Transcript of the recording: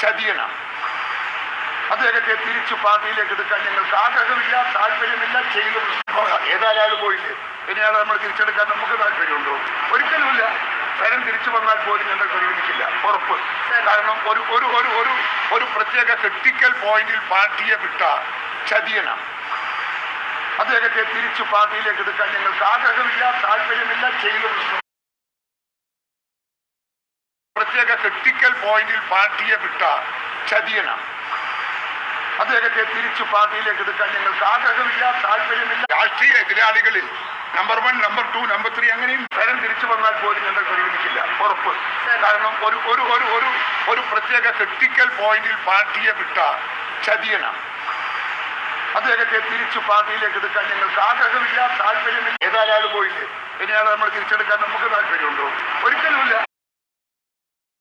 ചതിയണം. അദ്ദേഹത്തെ തിരിച്ചു പാർട്ടിയിലേക്ക് എടുക്കാൻ ഞങ്ങൾക്ക് ആഗ്രഹമില്ല, താല്പര്യമില്ല, ചെയ്തു. ഏതായാലും പോയില്ലേ, ഇനി ആളെ നമ്മൾ തിരിച്ചെടുക്കാൻ നമുക്ക് താല്പര്യമുണ്ടോ? ഒരിക്കലുമില്ല. സ്വരം തിരിച്ചു വന്നാൽ പോലും ഞങ്ങൾ പരിഗണിക്കില്ല, ഉറപ്പ്. കാരണം ഒരു ഒരു ഒരു ഒരു ഒരു പ്രത്യേക ക്രിട്ടിക്കൽ പോയിന്റിൽ പാർട്ടിയെ വിട്ട ചതിയണം. അദ്ദേഹത്തെ തിരിച്ചു പാർട്ടിയിലേക്ക് എടുക്കാൻ ഞങ്ങൾക്ക് ആഗ്രഹമില്ല, താല്പര്യമില്ല, ചെയ്തു. പ്രത്യേക ക്രിട്ടിക്കൽ പോയിന്റിൽ പാർട്ടിയെ വിട്ട ചതിയണം. അദ്ദേഹത്തെ തിരിച്ചു പാർട്ടിയിലേക്ക് എടുക്കാൻ ഞങ്ങൾക്ക് ആഗ്രഹമില്ല, താല്പര്യമില്ല. രാഷ്ട്രീയ എതിരാളികളിൽ നമ്പർ 1, നമ്പർ 2, നമ്പർ 3 അങ്ങനെയും സ്വരം തിരിച്ചു വന്നാൽ പോലും ഞങ്ങൾ പരിഗണിക്കില്ല, ഉറപ്പ്. കാരണം ഒരു ഒരു ഒരു ഒരു ഒരു പ്രത്യേക ക്രിട്ടിക്കൽ പോയിന്റിൽ പാർട്ടിയെ വിട്ട ചതിയണം. അദ്ദേഹത്തെ തിരിച്ചു പാർട്ടിയിലേക്ക് എടുക്കാൻ ഞങ്ങൾക്ക് ആഗ്രഹമില്ല, താല്പര്യമില്ല. ഏതായാലും പോയില്ലേ, ഇനി ആളെ നമ്മൾ തിരിച്ചെടുക്കാൻ നമുക്ക് താല്പര്യമുണ്ടോ? ഒരിക്കലുമില്ല.